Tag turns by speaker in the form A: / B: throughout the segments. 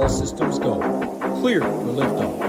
A: All systems go. Clear for liftoff.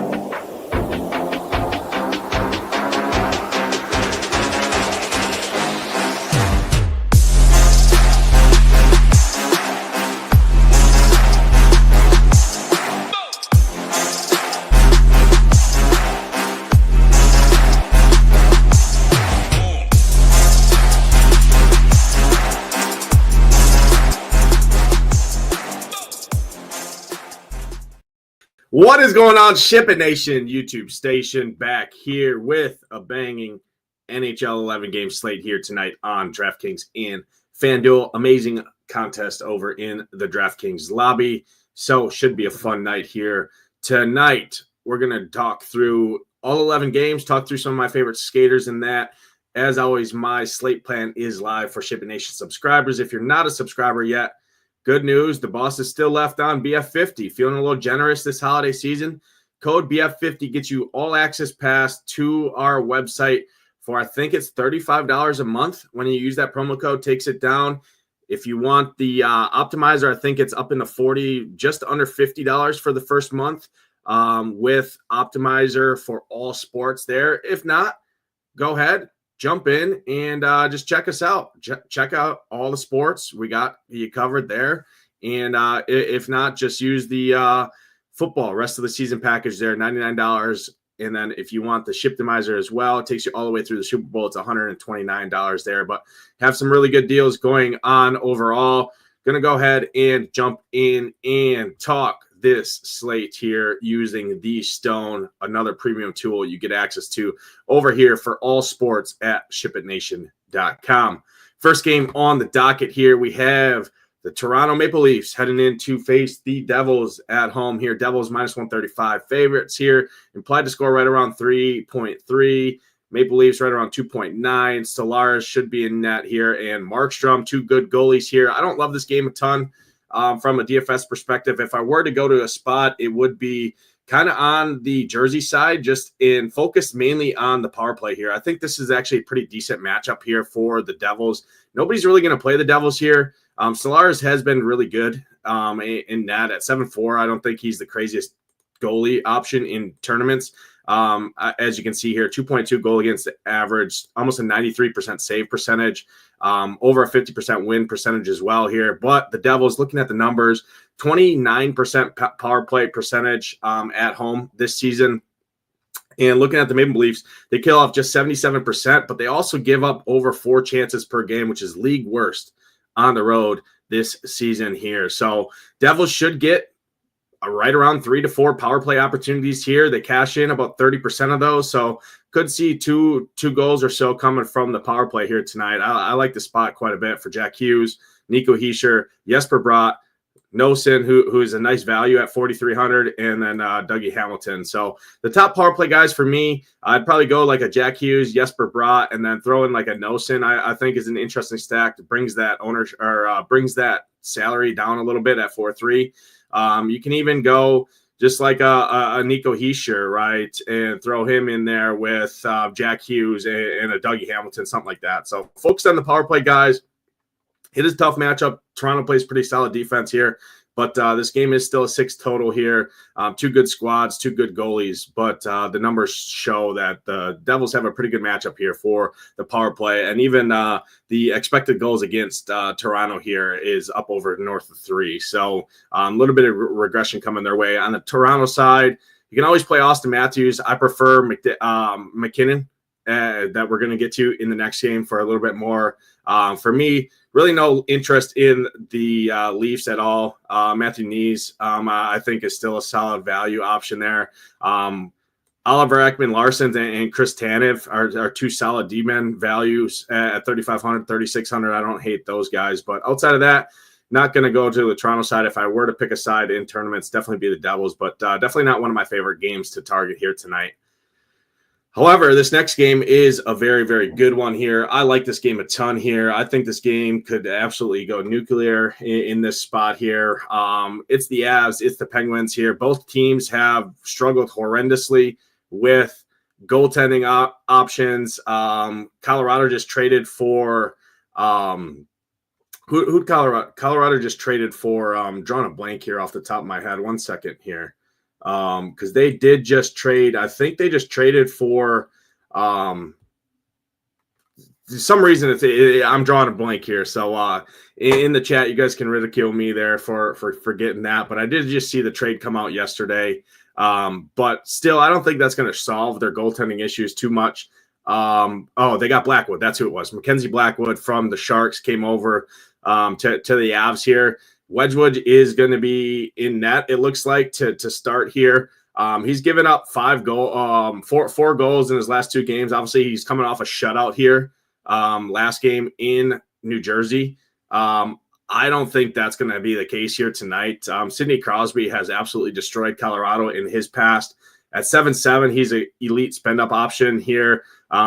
B: What is going on, SHIPIT Nation YouTube station? Back here with a banging NHL 11 game slate here tonight on DraftKings and FanDuel. Amazing contest over in the DraftKings lobby. So should be a fun night here tonight. We're going to talk through all 11 games, talk through some of my favorite skaters in that. As always, my slate plan is live for SHIPIT Nation subscribers. If you're not a subscriber yet, good news, the boss is still left on BF50. Feeling a little generous this holiday season. Code BF50 gets you all access pass to our website for, I think it's $35 a month. When you use that promo code, takes it down. If you want the optimizer, I think it's up in the 40, just under $50 for the first month with optimizer for all sports there. If not, go ahead. Jump in and just check us out. Check out all the sports. We got you covered there. And if not, just use the football rest of the season package there, $99. And then if you want the Shiptimizer as well, it takes you all the way through the Super Bowl. It's $129 there. But have some really good deals going on overall. Going to go ahead and jump in and talk this slate here using the Stone, another premium tool you get access to over here for all sports at shipitnation.com. First game on the docket here, we have the Toronto Maple Leafs heading in to face the Devils at home here. Devils minus 135 favorites here. Implied to score right around 3.3. Maple Leafs right around 2.9. Stellaris should be in net here. And Markstrom, two good goalies here. I don't love this game a ton. From a DFS perspective, if I were to go to a spot, it would be kind of on the Jersey side, just in focus mainly on the power play here. I think this is actually a pretty decent matchup here for the Devils. Nobody's really going to play the Devils here. Stellaris has been really good in that at 7-4. I don't think he's the craziest goalie option in tournaments. As you can see here, 2.2 goal against average, almost a 93% save percentage, over a 50% win percentage as well here. But the Devils, looking at the numbers, 29% power play percentage at home this season. And looking at the Maple Leafs, they kill off just 77%, but they also give up over 4 chances per game, which is league worst on the road this season here. So Devils should get right around 3 to 4 power play opportunities here. They cash in about 30% of those. So could see two goals or so coming from the power play here tonight. I like the spot quite a bit for Jack Hughes, Nico Hischier, Jesper Bratt, Nosen, who is a nice value at 4,300, and then Dougie Hamilton. So the top power play guys for me, I'd probably go like a Jack Hughes, Jesper Bratt, and then throw in like a Nosen. I think is an interesting stack that brings that brings that salary down a little bit at 4.3. You can even go just like a Nico Hischier, right, and throw him in there with Jack Hughes and a Dougie Hamilton, something like that. So focus on the power play guys. It is a tough matchup. Toronto plays pretty solid defense here, but this game is still a 6 total here. 2 good squads, 2 good goalies, but the numbers show that the Devils have a pretty good matchup here for the power play, and even the expected goals against Toronto here is up over north of 3. So a little bit of regression coming their way. On the Toronto side, you can always play Austin Matthews. I prefer McKinnon that we're going to get to in the next game for a little bit more. For me, really no interest in the Leafs at all. Matthew Nees, I think, is still a solid value option there. Oliver Ekman-Larsson and Chris Tanev are 2 solid D-men values at 3,500, 3,600. I don't hate those guys. But outside of that, not going to go to the Toronto side. If I were to pick a side in tournaments, definitely be the Devils. But definitely not one of my favorite games to target here tonight. However, this next game is a very, very good one here. I like this game a ton here. I think this game could absolutely go nuclear in this spot here. It's the Avs, it's the Penguins here. Both teams have struggled horrendously with goaltending options. Colorado just traded for Who'd Colorado just traded for? Drawing a blank here off the top of my head. 1 second here. Because they did just trade. I think they just traded for for some reason I'm drawing a blank here. So in the chat, you guys can ridicule me there for forgetting that. But I did just see the trade come out yesterday. But still, I don't think that's going to solve their goaltending issues too much. They got Blackwood. That's who it was. Mackenzie Blackwood from the Sharks came over to the Avs here. Wedgwood is going to be in net, it looks like, to start here. He's given up 4 goals in his last 2 games. Obviously, he's coming off a shutout here last game in New Jersey. I don't think that's going to be the case here tonight. Sidney Crosby has absolutely destroyed Colorado in his past. At 7-7, he's an elite spend-up option here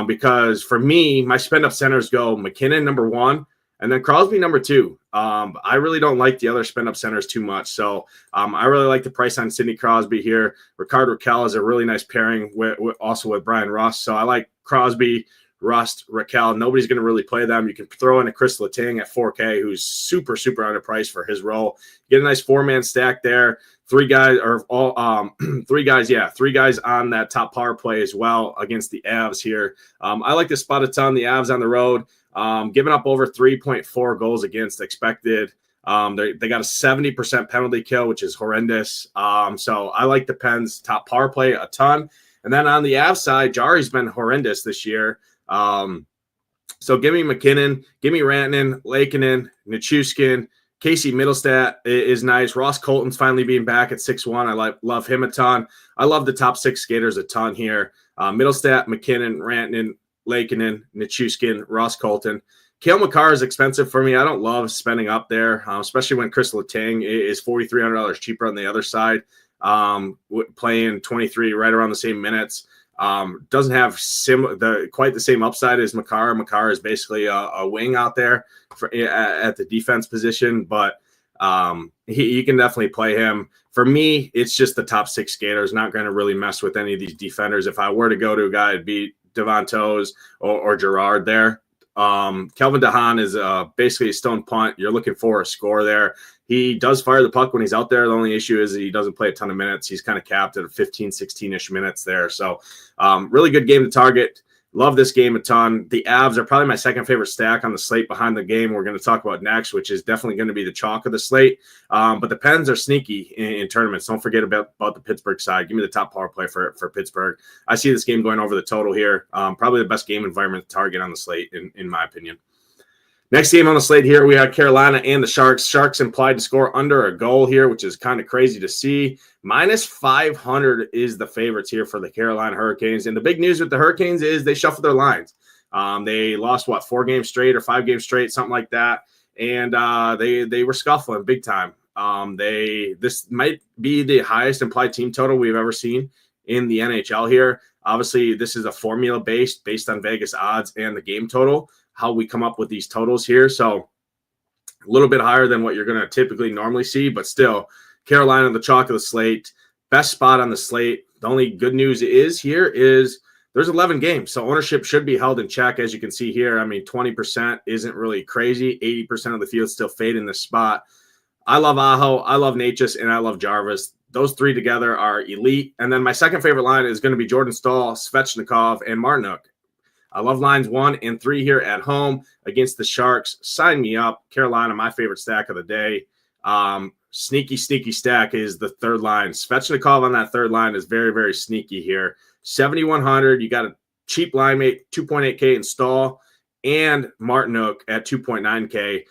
B: because for me, my spend-up centers go McKinnon, number 1, and then Crosby, number 2. I really don't like the other spend-up centers too much. So I really like the price on Sidney Crosby here. Rickard Rakell is a really nice pairing also with Brian Rust. So I like Crosby, Rust, Rakell. Nobody's going to really play them. You can throw in a Chris Letang at 4K, who's super, super underpriced for his role. Get a nice 4-man stack there. 3 guys on that top power play as well against the Avs here. I like this spot a ton. The Avs on the road, giving up over 3.4 goals against expected. They got a 70% penalty kill, which is horrendous. So I like the Pens top power play a ton. And then on the Avs side, Jari's been horrendous this year. So give me McKinnon, give me Rantanen, Laakkonen, Nichushkin. Casey Middlestat is nice. Ross Colton's finally being back at 6'1". I love him a ton. I love the top 6 skaters a ton here. Middlestat, McKinnon, Rantanen, Laakkonen, Nichushkin, Ross Colton. Cale Makar is expensive for me. I don't love spending up there, especially when Chris Letang is $4,300 cheaper on the other side, playing 23 right around the same minutes. Doesn't have quite the same upside as Makar. Makar is basically a wing out there at the defense position, but you can definitely play him. For me, it's just the top 6 skaters. Not going to really mess with any of these defenders. If I were to go to a guy, it'd be Devon Toews or Gerard there. Kelvin DeHaan is basically a stone punt. You're looking for a score there. He does fire the puck when he's out there. The only issue is that he doesn't play a ton of minutes. He's kind of capped at 15, 16-ish minutes there. So really good game to target. Love this game a ton. The Avs are probably my second favorite stack on the slate behind the game we're going to talk about next, which is definitely going to be the chalk of the slate. But the Pens are sneaky in tournaments. Don't forget about the Pittsburgh side. Give me the top power play for Pittsburgh. I see this game going over the total here. Probably the best game environment to target on the slate, in my opinion. Next game on the slate here, we have Carolina and the Sharks. Sharks implied to score under a goal here, which is kind of crazy to see. -500 is the favorites here for the Carolina Hurricanes. And the big news with the Hurricanes is they shuffled their lines. They lost, 4 games straight or 5 games straight, something like that. And they were scuffling big time. This might be the highest implied team total we've ever seen in the NHL here. Obviously, this is a formula based on Vegas odds and the game total, how we come up with these totals here. So a little bit higher than what you're going to typically normally see, but still Carolina, the chalk of the slate, best spot on the slate. The only good news is there's 11 games. So ownership should be held in check. As you can see here, 20% isn't really crazy. 80% of the field still fade in this spot. I love Aho, I love Natchez, and I love Jarvis. Those 3 together are elite. And then my second favorite line is going to be Jordan Staal, Svechnikov, and Martinook. I love lines 1 and 3 here at home against the Sharks. Sign me up. Carolina, my favorite stack of the day. Sneaky stack is the third line. Svechnikov on that third line is very, very sneaky here. 7,100. You got a cheap line mate, 2.8K in Staal, and Martinook at 2.9K.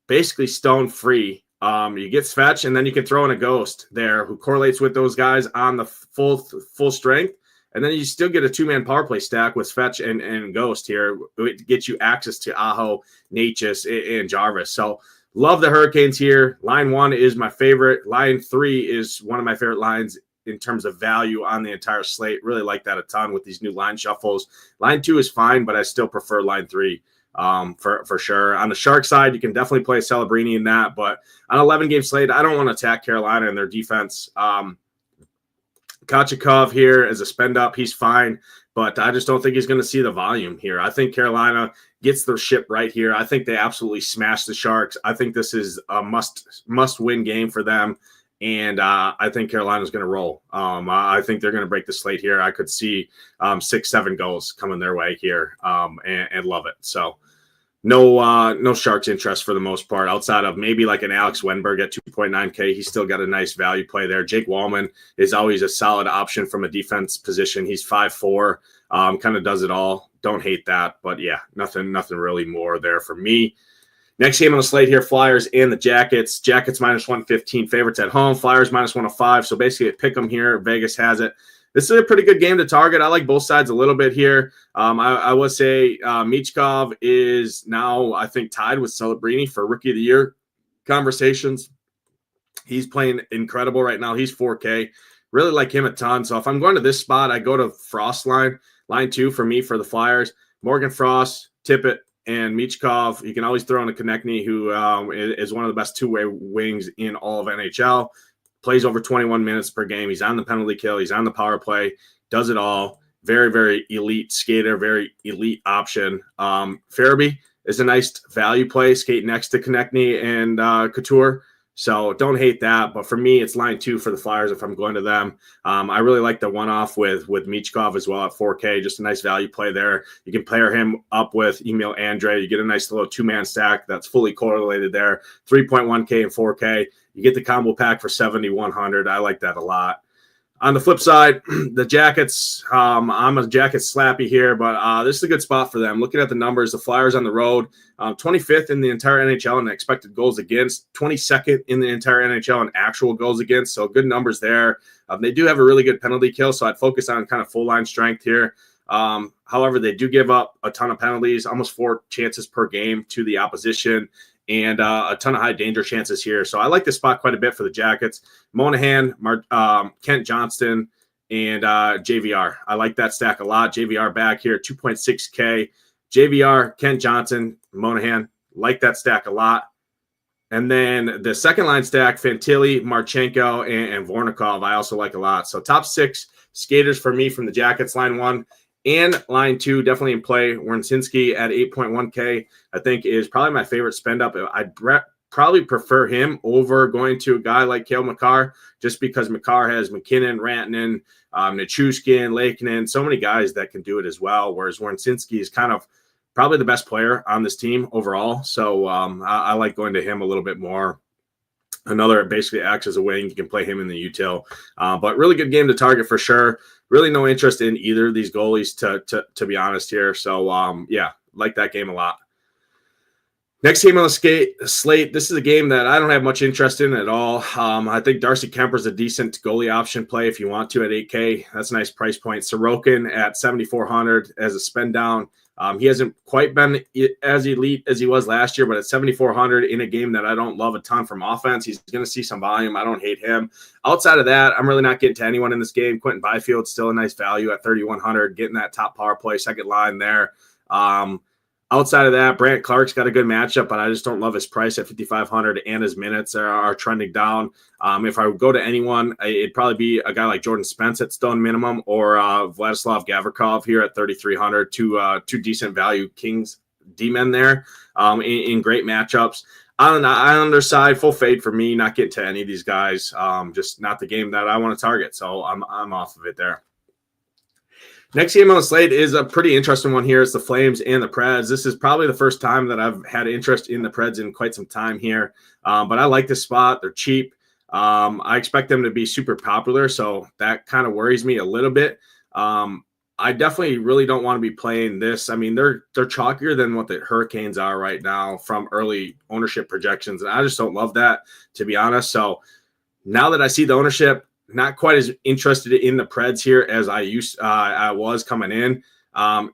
B: Basically stone free. You get Svetch, and then you can throw in a Ghost there who correlates with those guys on the full strength. And then you still get a 2-man power play stack with Fetch and Ghost here. It gets you access to Aho, Natchez, and Jarvis. So love the Hurricanes here. Line 1 is my favorite. Line 3 is one of my favorite lines in terms of value on the entire slate. Really like that a ton with these new line shuffles. Line 2 is fine, but I still prefer line 3 for sure. On the Shark side, you can definitely play Celebrini in that. But on an 11-game slate, I don't want to attack Carolina and their defense. Kochetkov here as a spend up, he's fine, but I just don't think he's going to see the volume here. I think Carolina gets their ship right here. I think they absolutely smash the Sharks. I think this is a must-win game for them, and I think Carolina's going to roll. I think they're going to break the slate here. I could see 6-7 goals coming their way here, and love it. So no Sharks interest for the most part, outside of maybe like an Alex Wenberg at 2.9K. He's still got a nice value play there. Jake Wallman is always a solid option from a defense position. He's 5'4", kind of does it all. Don't hate that, but yeah, nothing really more there for me. Next game on the slate here, Flyers and the Jackets. Jackets -115, favorites at home. Flyers -105. So basically a pick 'em here. Vegas has it. This is a pretty good game to target. I like both sides a little bit here. I would say Michkov is now, I think, tied with Celebrini for Rookie of the Year conversations. He's playing incredible right now. He's 4K. Really like him a ton. So if I'm going to this spot, I go to Frost line 2 for me for the Flyers. Morgan Frost, Tippett, and Michkov. You can always throw in a Konechny, who is one of the best two-way wings in all of NHL. Plays over 21 minutes per game. He's on the penalty kill. He's on the power play. Does it all. Very, very elite skater. Very elite option. Farabee is a nice value play. Skate next to Konechny and Couture. So don't hate that. But for me, it's line 2 for the Flyers if I'm going to them. I really like the one-off with Michkov as well at 4K. Just a nice value play there. You can pair him up with Emil Andre. You get a nice little two-man stack that's fully correlated there. 3.1K and 4K. You get the combo pack for 7,100. I like that a lot. On the flip side, the Jackets, I'm a Jackets slappy here, but this is a good spot for them. Looking at the numbers, the Flyers on the road, 25th in the entire NHL in expected goals against, 22nd in the entire NHL in actual goals against, so good numbers there. They do have a really good penalty kill, so I'd focus on kind of full line strength here. However, they do give up a ton of penalties, almost 4 chances per game to the opposition, and a ton of high danger chances here. So I like this spot quite a bit for the Jackets. Monahan, Kent Johnston, and JVR. I like that stack a lot. JVR back here, 2.6K. JVR, Kent Johnson, Monahan. Like that stack a lot. And then the second line stack, Fantilli, Marchenko, and Vornikov, I also like a lot. So top 6 skaters for me from the Jackets, line 1. And line 2, definitely in play. Wersinski at 8.1K, I think is probably my favorite spend up. I'd probably prefer him over going to a guy like Cale Makar, just because Makar has McKinnon, Rantanen, Nichushkin, Lakenin, so many guys that can do it as well. Whereas Wersinski is kind of probably the best player on this team overall. So I like going to him a little bit more. Another basically acts as a wing. You can play him in the util. But really good game to target for sure. Really no interest in either of these goalies, to be honest here. So, yeah, like that game a lot. Next game on the slate, this is a game that I don't have much interest in at all. I think Darcy Kemper's a decent goalie option play if you want to at 8K. That's a nice price point. Sorokin at 7,400 as a spend down. He hasn't quite been as elite as he was last year, but at 7,400 in a game that I don't love a ton from offense, he's going to see some volume. I don't hate him. Outside of that, I'm really not getting to anyone in this game. Quentin Byfield's still a nice value at 3,100, getting that top power play, second line there. Outside of that, Brant Clark's got a good matchup, but I just don't love his price at 5,500, and his minutes are trending down. If I would go to anyone, it'd probably be a guy like Jordan Spence at stone minimum, or Vladislav Gavrikov here at 3,300. Two decent value Kings D-men there in great matchups. On the underside, full fade for me, not getting to any of these guys. Just not the game that I want to target, so I'm off of it there. Next game on the slate is a pretty interesting one here. It's the Flames and the Preds. This is probably the first time that I've had interest in the Preds in quite some time here. But I like this spot. They're cheap. I expect them to be super popular, so that kind of worries me a little bit. I definitely really don't want to be playing this. I mean, they're chalkier than what the Hurricanes are right now from early ownership projections, and I just don't love that, to be honest. So now that I see the ownership, not quite as interested in the Preds here as I was coming in.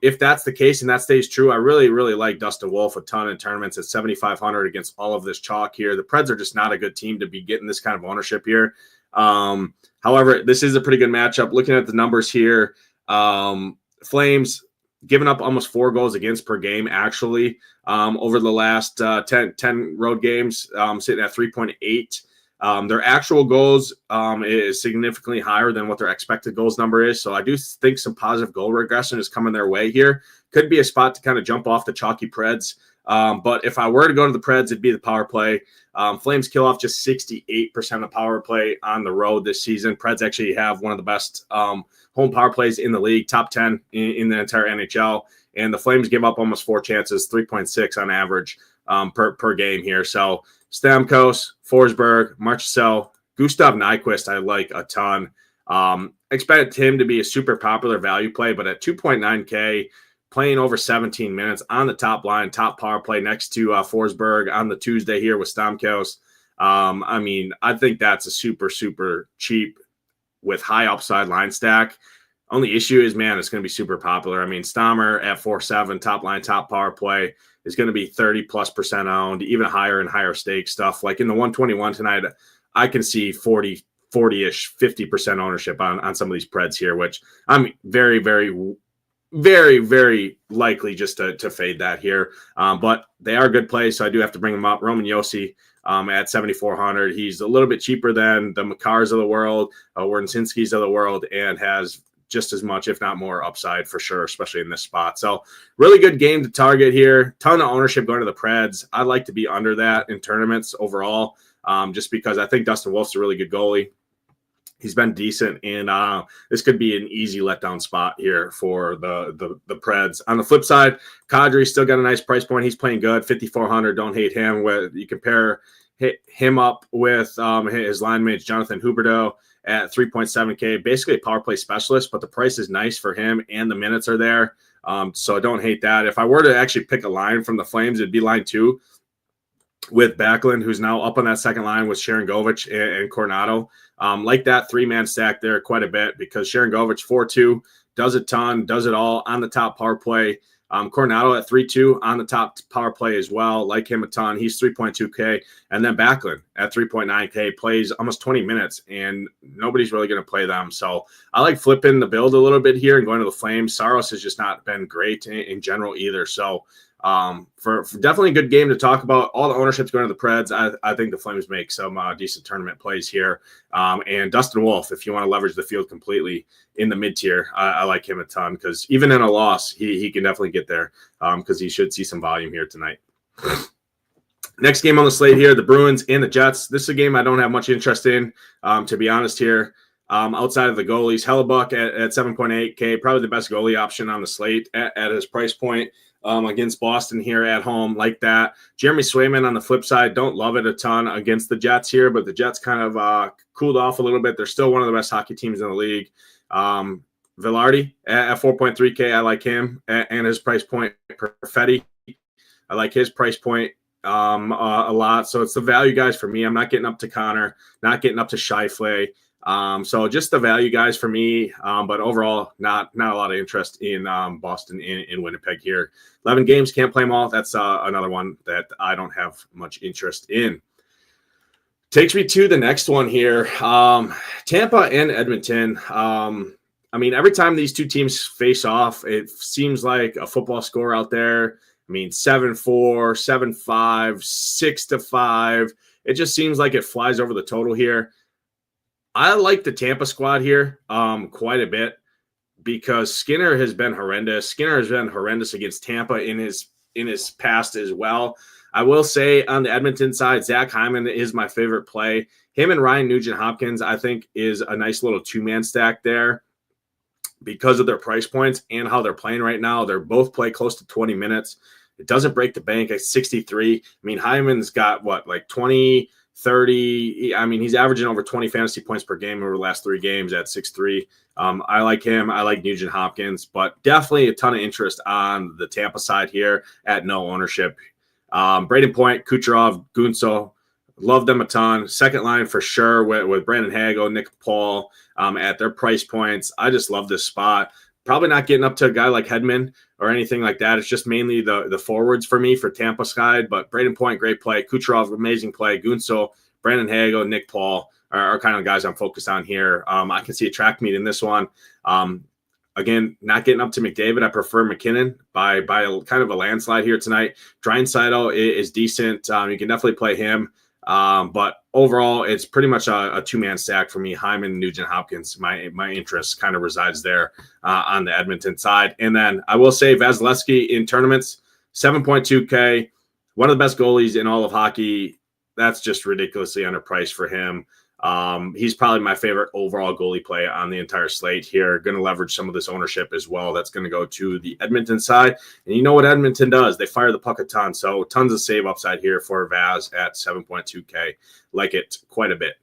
B: If that's the case and that stays true, I really, really like Dustin Wolf a ton in tournaments at 7,500 against all of this chalk here. The Preds are just not a good team to be getting this kind of ownership here. However, this is a pretty good matchup. Looking at the numbers here, Flames giving up almost 4 goals against per game, actually, over the last 10 road games, sitting at 3.8. Their actual goals is significantly higher than what their expected goals number is. So I do think some positive goal regression is coming their way here. Could be a spot to kind of jump off the chalky Preds. But if I were to go to the Preds, it'd be the power play. Flames kill off just 68% of power play on the road this season. Preds actually have one of the best home power plays in the league, top 10 in the entire NHL. And the Flames give up almost 4 chances, 3.6 on average per game here. So Stamkos, Forsberg, Marchessault, Gustav Nyquist, I like a ton. Expect him to be a super popular value play, but at 2.9K, playing over 17 minutes on the top line, top power play next to Forsberg on the Tuesday here with Stamkos. I mean, I think that's a super, super cheap with high upside line stack. Only issue is, man, it's going to be super popular. I mean, Stammer at 4.7, top line, top power play is going to be 30+% owned, even higher and higher stake stuff. Like in the 121 tonight, I can see 40-ish, 50% ownership on some of these Preds here, which I'm very, very, very, very likely just to fade that here. But they are good plays, so I do have to bring them up. Roman Josi at 7,400. He's a little bit cheaper than the Makars of the world, Wernsinskis of the world, and has just as much, if not more, upside for sure, especially in this spot. So really good game to target here. Ton of ownership going to the Preds. I'd like to be under that in tournaments overall, just because I think Dustin Wolf's a really good goalie. He's been decent, and this could be an easy letdown spot here for the Preds. On the flip side, Kadri's still got a nice price point. He's playing good, 5,400. Don't hate him. You compare him up with his line mates, Jonathan Huberdeau, at 3.7K, basically a power play specialist, but the price is nice for him and the minutes are there. So I don't hate that. If I were to actually pick a line from the Flames, it'd be line 2 with Backlund, who's now up on that second line with Sharangovich and Coronado. Like that 3-man stack there quite a bit because Sharangovich 4.2 does a ton, does it all on the top power play. Coronado at 3.2 on the top power play as well. Like him a ton. He's 3.2K. And then Backlund at 3.9K plays almost 20 minutes, and nobody's really going to play them. So I like flipping the build a little bit here and going to the Flames. Saros has just not been great in general either. So for definitely a good game to talk about. All the ownership's going to the Preds. I think the Flames make some decent tournament plays here. And Dustin Wolf, if you want to leverage the field completely in the mid-tier, I like him a ton because even in a loss, he can definitely get there because he should see some volume here tonight. Next game on the slate here, the Bruins and the Jets. This is a game I don't have much interest in, to be honest here. Outside of the goalies, Hellebuck at 7.8K, probably the best goalie option on the slate at his price point. Against Boston here at home like that. Jeremy Swayman on the flip side, don't love it a ton against the Jets here, but the Jets kind of cooled off a little bit. They're still one of the best hockey teams in the league. Vilardi at 4.3K, I like him and his price point. Perfetti, I like his price point a lot. So it's the value guys for me. I'm not getting up to Connor, not getting up to Scheifele. So just the value guys for me, but overall, not a lot of interest in Boston in Winnipeg here. 11 games, can't play them all. That's another one that I don't have much interest in. Takes me to the next one here. Tampa and Edmonton. I mean, every time these two teams face off, it seems like a football score out there. I mean, 7-4, 7-5, 6-5. It just seems like it flies over the total here. I like the Tampa squad here quite a bit because Skinner has been horrendous. Skinner has been horrendous against Tampa in his past as well. I will say on the Edmonton side, Zach Hyman is my favorite play. Him and Ryan Nugent-Hopkins, I think, is a nice little 2-man stack there because of their price points and how they're playing right now. They're both play close to 20 minutes. It doesn't break the bank at 63. I mean, Hyman's got like 20, 30. I mean, he's averaging over 20 fantasy points per game over the last 3 games at 6.3. I like him. I like Nugent Hopkins, but definitely a ton of interest on the Tampa side here at no ownership. Braden Point, Kucherov, Gunsel, love them a ton. Second line for sure with Brandon Hagel, Nick Paul at their price points. I just love this spot. Probably not getting up to a guy like Hedman or anything like that. It's just mainly the forwards for me for Tampa side. But Braden Point, great play. Kucherov, amazing play. Gunsel, Brandon Hagel, Nick Paul are kind of the guys I'm focused on here. I can see a track meet in this one. Again, not getting up to McDavid. I prefer McKinnon by a kind of a landslide here tonight. Draisaitl is decent. You can definitely play him. But overall, it's pretty much a two-man stack for me. Hyman, Nugent, Hopkins. My interest kind of resides there on the Edmonton side. And then I will say Vasilevsky in tournaments, 7.2K, one of the best goalies in all of hockey. That's just ridiculously underpriced for him. He's probably my favorite overall goalie play on the entire slate here. Going to leverage some of this ownership as well. That's going to go to the Edmonton side. And you know what Edmonton does? They fire the puck a ton. So tons of save upside here for Vaz at 7.2K. Like it quite a bit.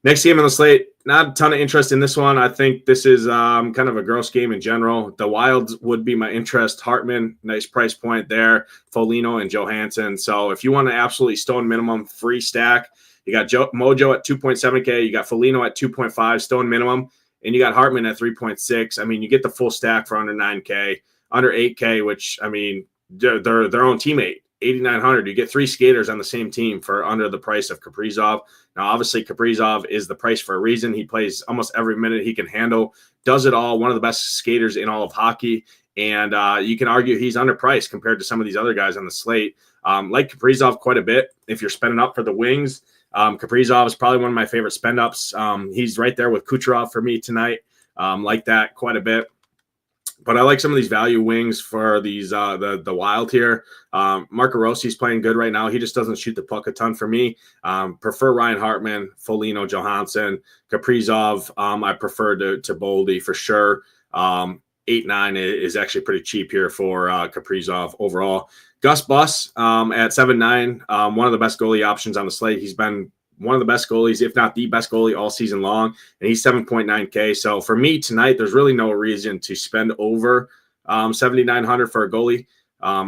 B: Next game on the slate, not a ton of interest in this one. I think this is kind of a gross game in general. The Wilds would be my interest. Hartman, nice price point there. Foligno and Johansson. So if you want an absolutely stone minimum free stack, you got Mojo at 2.7K. You got Foligno at 2.5 stone minimum. And you got Hartman at 3.6. I mean, you get the full stack for under 9K, under 8K, which, I mean, they're their own teammate. 8,900. You get three skaters on the same team for under the price of Kaprizov. Now, obviously, Kaprizov is the price for a reason. He plays almost every minute he can handle, does it all. One of the best skaters in all of hockey. And you can argue he's underpriced compared to some of these other guys on the slate. Like Kaprizov quite a bit. If you're spending up for the wings, Kaprizov is probably one of my favorite spend ups. He's right there with Kucherov for me tonight. Like that quite a bit. But I like some of these value wings for these the Wild here. Marco Rossi's playing good right now. He just doesn't shoot the puck a ton for me. Prefer Ryan Hartman, Foligno, Johansson, Kaprizov. I prefer to Boldy for sure. 8.9 is actually pretty cheap here for Kaprizov overall. Gus Bus at 7.9, one of the best goalie options on the slate. He's been one of the best goalies, if not the best goalie all season long, and he's 7.9K. So for me tonight, there's really no reason to spend over 7,900 for a goalie.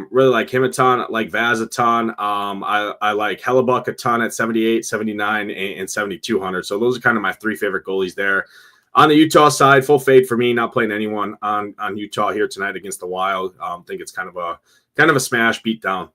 B: Really like him a ton, like Vaz a ton. I like Hellebuck a ton at 78, 79, and 7,200. So those are kind of my three favorite goalies there. On the Utah side, full fade for me, not playing anyone on Utah here tonight against the Wild. Think it's kind of a smash beatdown.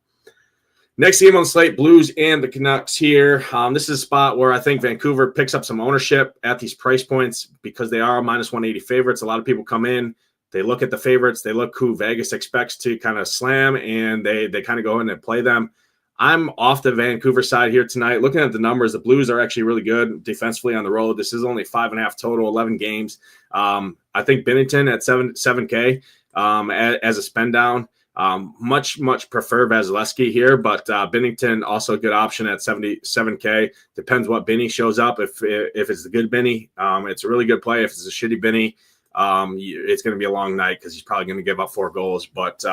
B: Next game on the slate, Blues and the Canucks here. This is a spot where I think Vancouver picks up some ownership at these price points because they are minus 180 favorites. A lot of people come in, they look at the favorites, they look who Vegas expects to kind of slam, and they kind of go in and play them. I'm off the Vancouver side here tonight. Looking at the numbers, the Blues are actually really good defensively on the road. This is only 5.5 total, 11 games. I think Binnington at 7K as a spend down. Much prefer Vasilevsky here, but Binnington also a good option at 77K. Depends what Binny shows up. If it's a good Binny, it's a really good play. If it's a shitty Binny, it's going to be a long night because he's probably going to give up 4 goals. But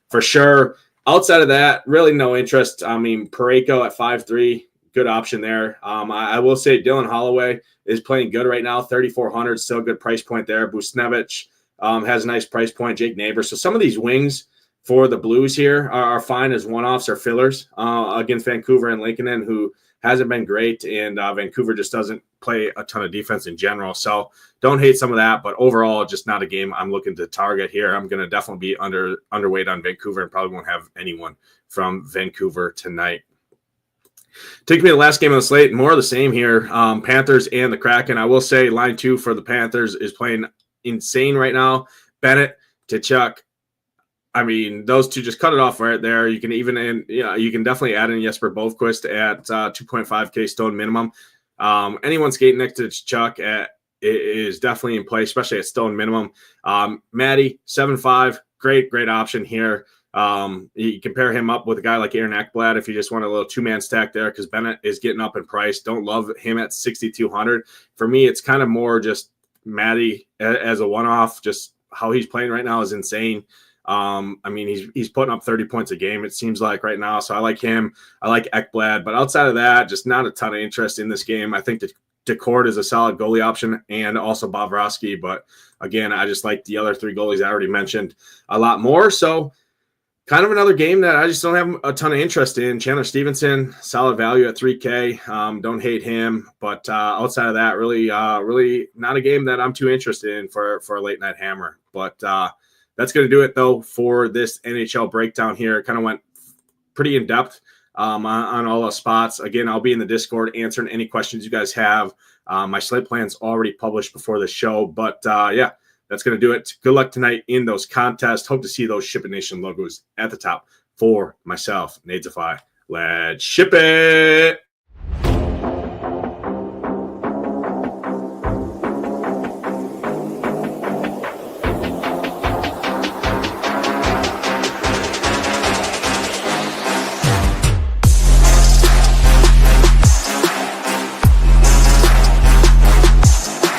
B: for sure, outside of that, really no interest. I mean, Parayko at 5.3, good option there. I will say Dylan Holloway is playing good right now, 3,400, still a good price point there. Busnevich has a nice price point. Jake Neighbors. So some of these wings for the Blues here are fine as one-offs or fillers against Vancouver and Lincoln, who hasn't been great, and Vancouver just doesn't play a ton of defense in general. So don't hate some of that, but overall, just not a game I'm looking to target here. I'm going to definitely be underweight on Vancouver and probably won't have anyone from Vancouver tonight. Take me to the last game on the slate. More of the same here. Panthers and the Kraken. I will say line 2 for the Panthers is playing insane right now. Bennett, Tkachuk. I mean, those two just cut it off right there. You can you can definitely add in Jesper Bothquist at 2.5K stone minimum. Anyone skating next to Tkachuk is definitely in play, especially at stone minimum. Matty, 7.5, great option here. You compare him up with a guy like Aaron Ekblad if you just want a little two-man stack there because Bennett is getting up in price. Don't love him at 6,200. For me, it's kind of more just Matty as a one-off. Just how he's playing right now is insane. I mean, he's putting up 30 points a game, it seems like right now. So I like him. I like Ekblad. But outside of that, just not a ton of interest in this game. I think Decord is a solid goalie option and also Bobrovsky. But again, I just like the other 3 goalies I already mentioned a lot more. So kind of another game that I just don't have a ton of interest in. Chandler Stevenson, solid value at 3K. Don't hate him. But outside of that, really not a game that I'm too interested in for a late night hammer. But that's going to do it, though, for this NHL breakdown here. It kind of went pretty in-depth on all the spots. Again, I'll be in the Discord answering any questions you guys have. My slate plan's already published before the show. But, yeah, that's going to do it. Good luck tonight in those contests. Hope to see those SHIPIT Nation logos at the top for myself, Nadesify. Let's ship it!